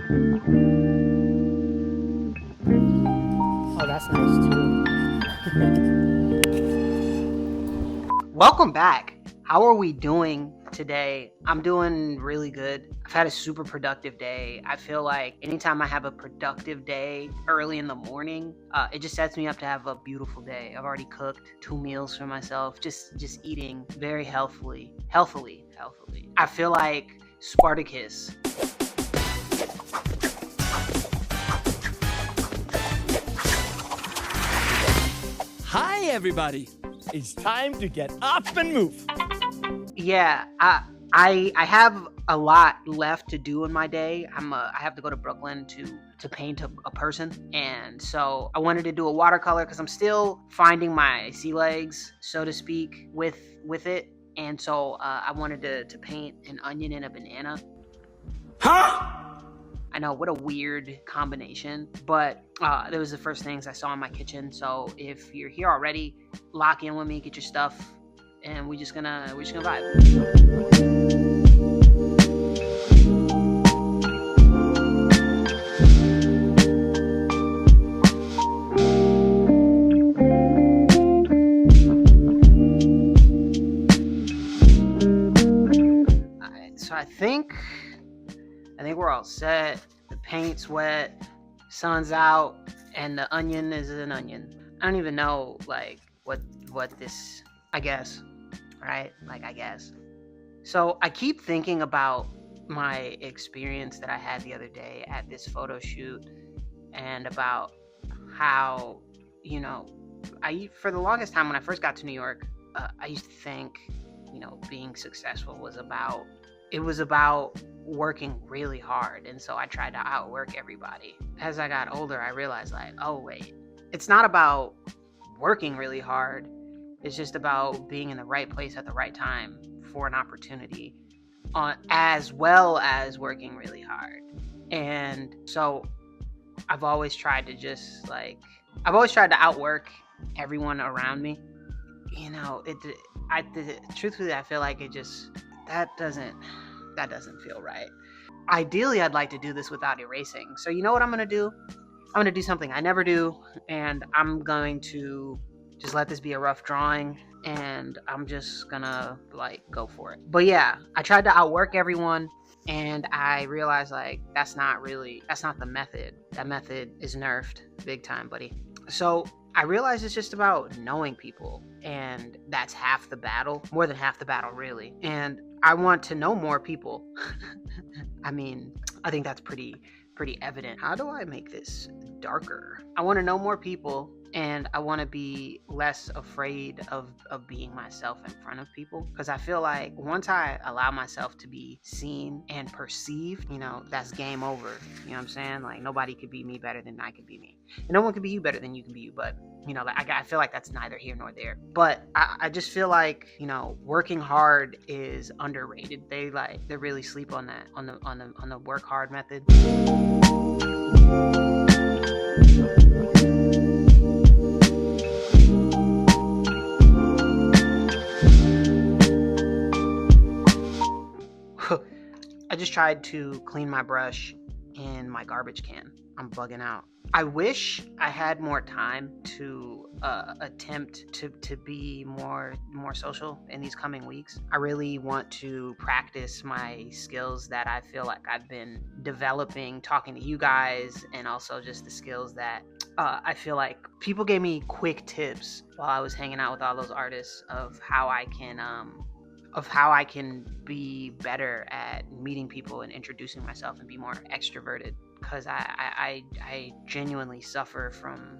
Oh, that's nice too. Welcome back. How are we doing today? I'm doing really good. I've had a super productive day. I feel like anytime I have a productive day early in the morning, it just sets me up to have a beautiful day. I've already cooked 2 meals for myself, just eating very healthily. I feel like Spartacus. Hi, everybody. It's time to get up and move. Yeah, I have a lot left to do in my day. I have to go to Brooklyn to paint a person, and so I wanted to do a watercolor because I'm still finding my sea legs, so to speak, with it. And so I wanted to paint an onion and a banana. Huh? I know, what a weird combination, but that was the first things I saw in my kitchen. So if you're here already, lock in with me, get your stuff, and we're just gonna vibe. So I think we're all set. The paint's wet, sun's out, and the onion is an onion. I don't even know like what this, I guess, right? Like, I guess. So I keep thinking about my experience that I had the other day at this photo shoot, and about how, for the longest time when I first got to New York, I used to think, being successful was about working really hard, and so I tried to outwork everybody. As I got older, I realized, like, oh wait, it's not about working really hard. It's just about being in the right place at the right time for an opportunity, as well as working really hard. And so I've always tried to outwork everyone around me. Truthfully, I feel like that doesn't feel right. Ideally, I'd like to do this without erasing. So you know what I'm going to do? I'm going to do something I never do, and I'm going to just let this be a rough drawing, and I'm just going to go for it. But yeah, I tried to outwork everyone, and I realized that's not the method. That method is nerfed big time, buddy. So I realized it's just about knowing people, and that's half the battle, more than half the battle, really. And I want to know more people. I mean, I think that's pretty evident. How do I make this darker? I want to know more people, and I want to be less afraid of being myself in front of people, because I feel like once I allow myself to be seen and perceived, that's game over. You know what I'm saying? Like, nobody could be me better than I could be me, and no one can be you better than you can be you. But I feel like that's neither here nor there. But I just feel like, working hard is underrated. They really sleep on that, on the work hard method. I just tried to clean my brush in my garbage can. I'm bugging out. I wish I had more time to attempt to be more social in these coming weeks. I really want to practice my skills that I feel like I've been developing talking to you guys, and also just the skills that I feel like people gave me quick tips while I was hanging out with all those artists of how I can be better at meeting people and introducing myself and be more extroverted, because I genuinely suffer from,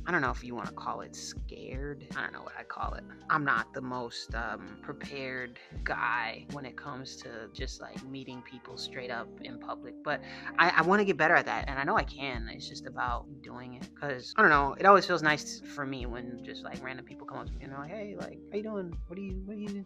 I don't know if you want to call it scared. I don't know what I'd call it. I'm not the most prepared guy when it comes to just meeting people straight up in public. But I want to get better at that, and I know I can. It's just about doing it, because I don't know. It always feels nice for me when just random people come up to me and they're like, "Hey, how you doing? What do you?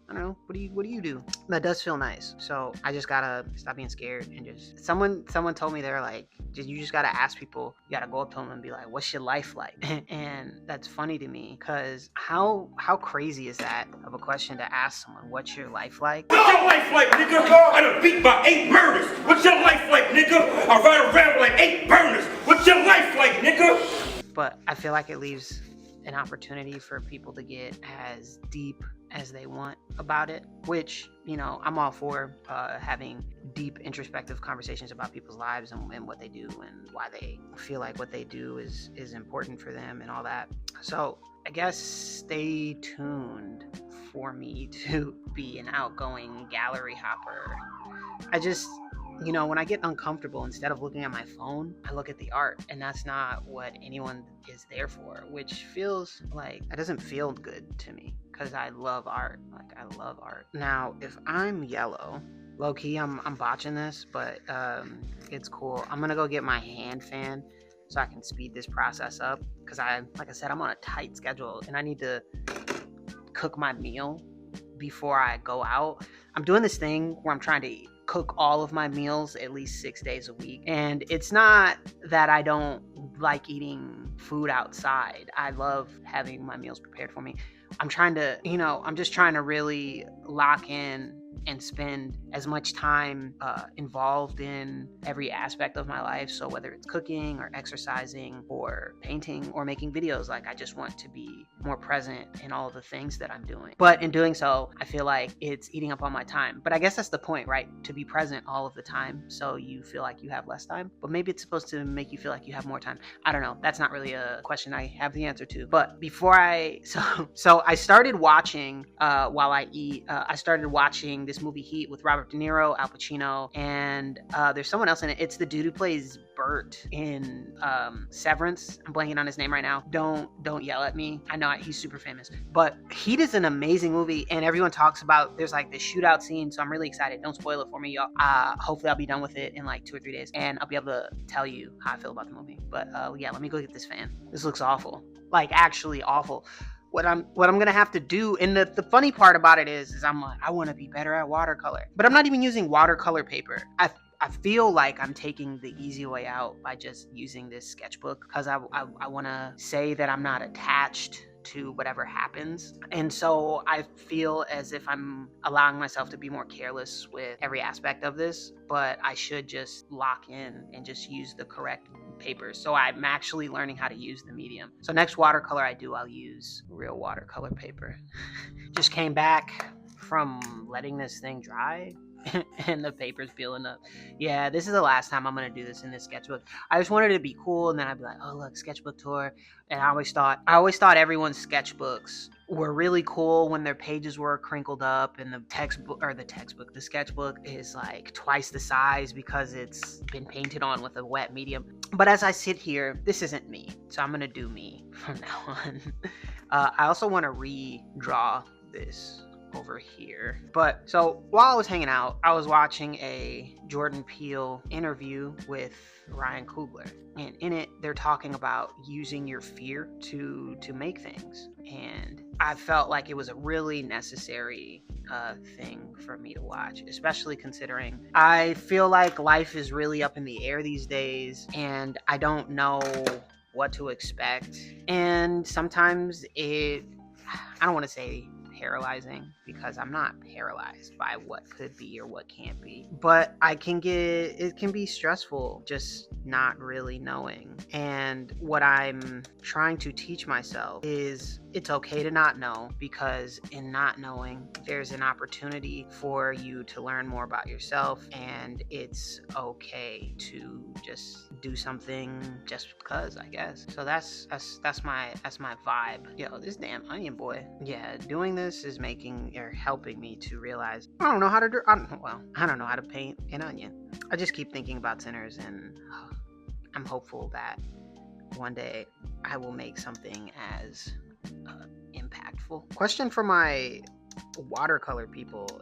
I don't know. What do you do?" That does feel nice. So I just gotta stop being scared, and just someone told me, they're like, you just gotta ask people. You gotta go up to them and be like, "What's your life like?" And that's funny to me, because how crazy is that of a question to ask someone? What's your life like? What's your life like, nigga? I done beat by 8 murders. What's your life like, nigga? I ride around like 8 burners. What's your life like, nigga? But I feel like it leaves an opportunity for people to get as deep as they want about it, which, you know, I'm all for having deep introspective conversations about people's lives and what they do and why they feel like what they do is important for them and all that. So I guess stay tuned for me to be an outgoing gallery hopper. I just, you know, when I get uncomfortable, instead of looking at my phone, I look at the art, and that's not what anyone is there for, which feels like, that doesn't feel good to me, because I love art. Like, I love art. Now, if I'm yellow, low-key, I'm botching this, but it's cool. I'm gonna go get my hand fan so I can speed this process up, because like I said, I'm on a tight schedule, and I need to cook my meal before I go out. I'm doing this thing where I'm trying to cook all of my meals at least 6 days a week. And it's not that I don't like eating food outside. I love having my meals prepared for me. I'm trying to, you know, I'm just trying to really lock in and spend as much time involved in every aspect of my life. So whether it's cooking or exercising or painting or making videos, like I just want to be more present in all the things that I'm doing. But in doing so, I feel like it's eating up all my time. But I guess that's the point, right? To be present all of the time so you feel like you have less time. But maybe it's supposed to make you feel like you have more time. I don't know. That's not really a question I have the answer to. But before so I started watching while I eat, I started watching this movie Heat with Robert De Niro, Al Pacino, and there's someone else in it. It's the dude who plays Bert in Severance. I'm blanking on his name right now. Don't yell at me. I know he's super famous. But Heat is an amazing movie, and everyone talks about, there's like this shootout scene, so I'm really excited. Don't spoil it for me, y'all. Hopefully I'll be done with it in like 2 or 3 days, and I'll be able to tell you how I feel about the movie. But yeah, let me go get this fan. This looks awful. Like, actually awful. What I'm gonna have to do, and the funny part about it is I'm like, I want to be better at watercolor, but I'm not even using watercolor paper. I feel like I'm taking the easy way out by just using this sketchbook, because I want to say that I'm not attached to whatever happens. And so I feel as if I'm allowing myself to be more careless with every aspect of this, but I should just lock in and just use the correct paper. So I'm actually learning how to use the medium. So next watercolor I do, I'll use real watercolor paper. Just came back from letting this thing dry and the paper's peeling up. Yeah, this is the last time I'm gonna do this in this sketchbook. I just wanted it to be cool, and then I'd be like, oh look, sketchbook tour. And I always thought everyone's sketchbooks were really cool when their pages were crinkled up, and the sketchbook is like twice the size because it's been painted on with a wet medium. But as I sit here, this isn't me, so I'm gonna do me from now on. I also want to redraw this over here. But so while I was hanging out, I was watching a Jordan Peele interview with Ryan Coogler, and in it they're talking about using your fear to make things, and I felt like it was a really necessary thing for me to watch, especially considering I feel like life is really up in the air these days, and I don't know what to expect, and sometimes I don't want to say paralyzing, because I'm not paralyzed by what could be or what can't be, but it can be stressful just not really knowing. And what I'm trying to teach myself is it's okay to not know, because in not knowing, there's an opportunity for you to learn more about yourself, and it's okay to just do something just because, I guess. So that's my vibe. Yo, this damn onion boy. Yeah, doing this is helping me to realize I don't know how to paint an onion. I just keep thinking about sinners, and I'm hopeful that one day I will make something as impactful. Question for my watercolor people: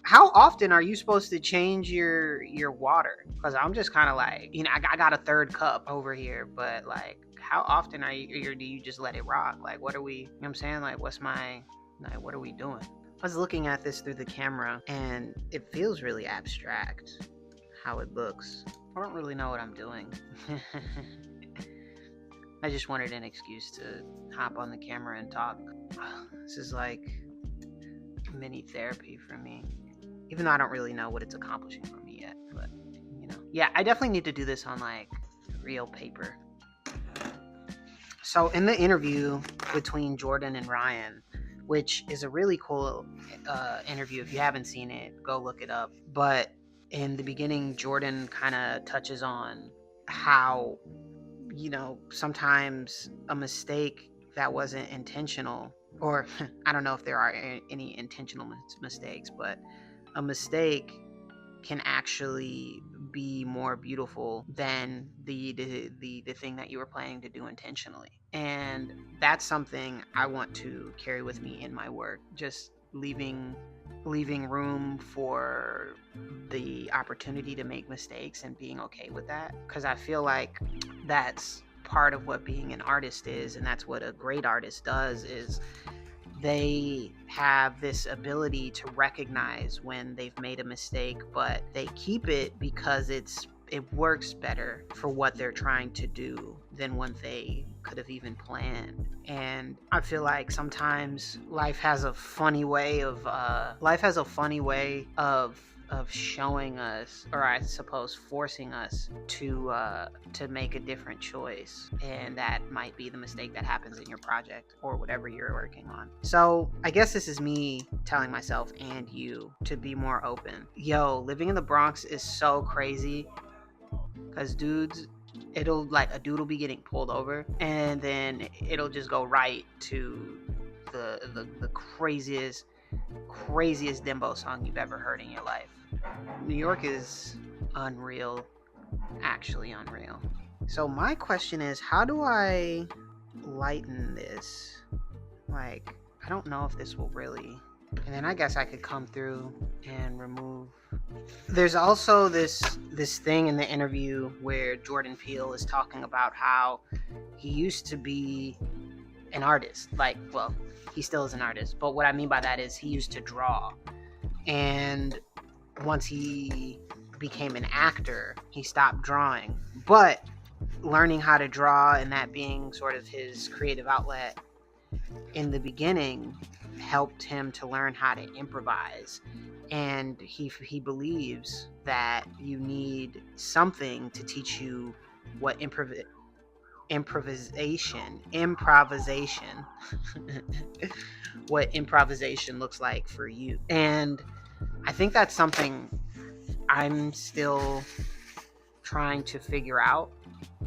how often are you supposed to change your water? Because I'm just kind of like, I got a 3rd cup over here, but like, how often do you just let it rock? Like, what are we, you know what I'm saying? Like, what are we doing? I was looking at this through the camera, and it feels really abstract how it looks. I don't really know what I'm doing. I just wanted an excuse to hop on the camera and talk. This is like mini therapy for me. even though I don't really know what it's accomplishing for me yet. But, yeah, I definitely need to do this on like real paper. So in the interview between Jordan and Ryan, which is a really cool interview, if you haven't seen it, go look it up. But in the beginning, Jordan kind of touches on how, sometimes a mistake that wasn't intentional, or I don't know if there are any intentional mistakes, but a mistake can actually be more beautiful than the thing that you were planning to do intentionally. And that's something I want to carry with me in my work, just leaving room for the opportunity to make mistakes and being okay with that, because I feel like that's part of what being an artist is, and that's what a great artist does, is they have this ability to recognize when they've made a mistake, but they keep it because it works better for what they're trying to do than what they could have even planned. And I feel like sometimes life has a funny way of showing us, or I suppose forcing us to make a different choice, and that might be the mistake that happens in your project or whatever you're working on. So I guess this is me telling myself and you to be more open. Living in the Bronx is so crazy, because a dude will be getting pulled over, and then it'll just go right to the craziest Dembo song you've ever heard in your life. New York is unreal, actually unreal. So my question is, how do I lighten this? Like, I don't know if this will really... And then I guess I could come through and remove... There's also this thing in the interview where Jordan Peele is talking about how he used to be an artist. Like, well, he still is an artist, but what I mean by that is he used to draw. And once he became an actor, he stopped drawing. But learning how to draw and that being sort of his creative outlet in the beginning helped him to learn how to improvise. And he believes that you need something to teach you what improvisation what improvisation looks like for you. And I think that's something I'm still trying to figure out.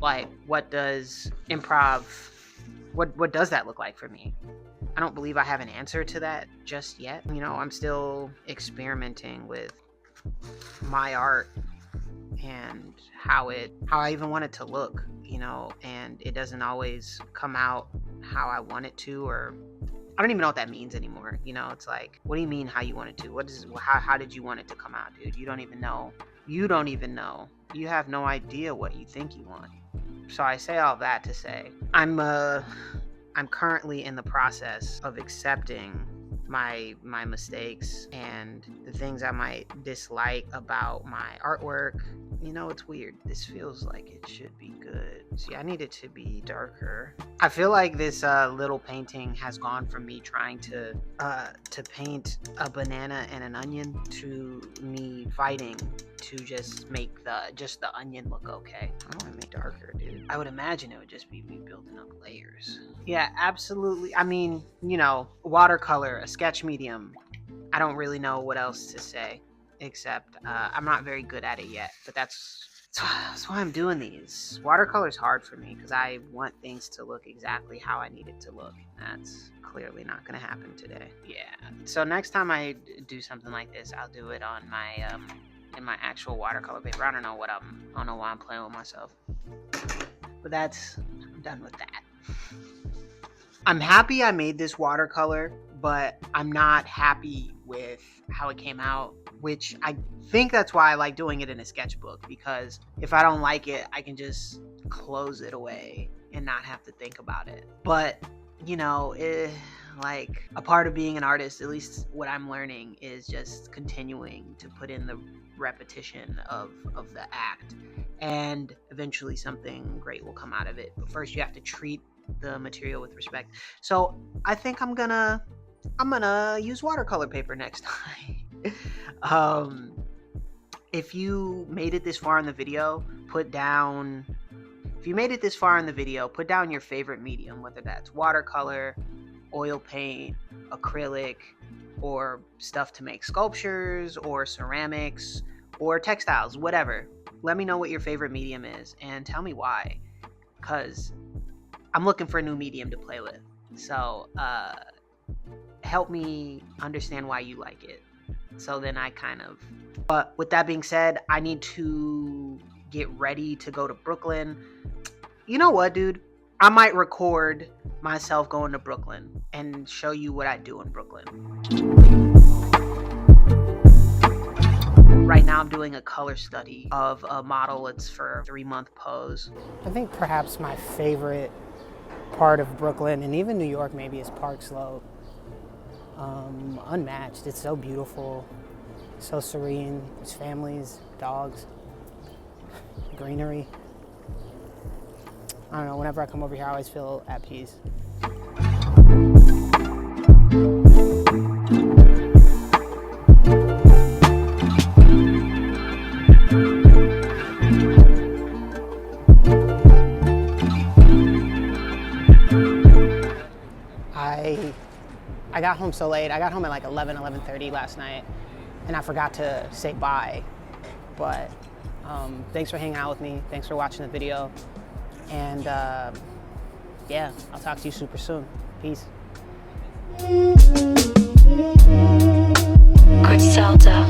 Like, what does what does that look like for me? I don't believe I have an answer to that just yet. I'm still experimenting with my art and how I even want it to look, and it doesn't always come out how I want it to, or I don't even know what that means anymore. It's like, what do you mean how you want it to? How did you want it to come out, dude? You don't even know. You have no idea what you think you want. So I say all that to say, I'm currently in the process of accepting my mistakes and the things I might dislike about my artwork. It's weird. This feels like it should be good. See, I need it to be darker. I feel like this little painting has gone from me trying to paint a banana and an onion to me fighting to just make the onion look okay. I don't want to make it darker, dude. I would imagine it would just be me building up layers. Yeah, absolutely. I mean, watercolor, a sketch medium. I don't really know what else to say, except I'm not very good at it yet, but that's why I'm doing these. Watercolor's hard for me because I want things to look exactly how I need it to look. That's clearly not going to happen today. Yeah. So next time I do something like this, I'll do it on my in my actual watercolor paper. I don't know why I'm playing with myself. But I'm done with that. I'm happy I made this watercolor, but I'm not happy with how it came out, which I think that's why I like doing it in a sketchbook, because if I don't like it, I can just close it away and not have to think about it. But, like, a part of being an artist, at least what I'm learning, is just continuing to put in the repetition of the act, and eventually something great will come out of it. But first you have to treat the material with respect. So I think I'm gonna use watercolor paper next time. If you made it this far in the video, put down your favorite medium, whether that's watercolor, oil paint, acrylic, or stuff to make sculptures, or ceramics, or textiles, whatever. Let me know what your favorite medium is and tell me why, because I'm looking for a new medium to play with. So help me understand why you like it. So then but with that being said, I need to get ready to go to Brooklyn. You know what, dude? I might record myself going to Brooklyn and show you what I do in Brooklyn. Right now I'm doing a color study of a model. It's for a 3-month pose. I think perhaps my favorite part of Brooklyn, and even New York maybe, is Park Slope. Unmatched. It's so beautiful, so serene. There's families, dogs, greenery. I don't know, whenever I come over here, I always feel at peace. I got home so late. I got home at like 11:30 last night, and I forgot to say bye. But thanks for hanging out with me. Thanks for watching the video. And yeah, I'll talk to you super soon. Peace. Griselda.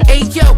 Hey yo,